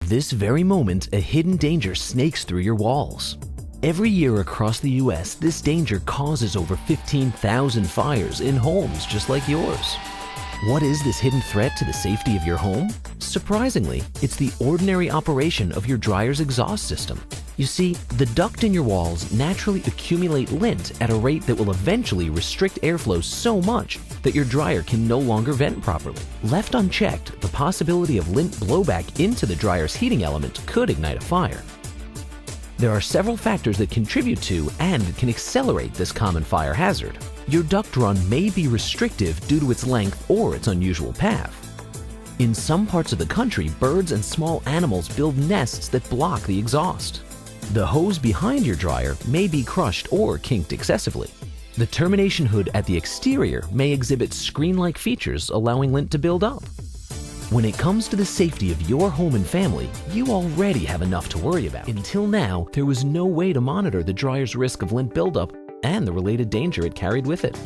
this very moment, a hidden danger snakes through your walls. Every year across the US, this danger causes over 15,000 fires in homes just like yours. What is this hidden threat to the safety of your home? Surprisingly, it's the ordinary operation of your dryer's exhaust system. You see, the duct in your walls naturally accumulate lint at a rate that will eventually restrict airflow so much that your dryer can no longer vent properly. Left unchecked, the possibility of lint blowback into the dryer's heating element could ignite a fire. There are several factors that contribute to and can accelerate this common fire hazard. Your duct run may be restrictive due to its length or its unusual path. In some parts of the country, birds and small animals build nests that block the exhaust. The hose behind your dryer may be crushed or kinked excessively. The termination hood at the exterior may exhibit screen-like features allowing lint to build up. When it comes to the safety of your home and family, you already have enough to worry about. Until now, there was no way to monitor the dryer's risk of lint buildup and the related danger it carried with it.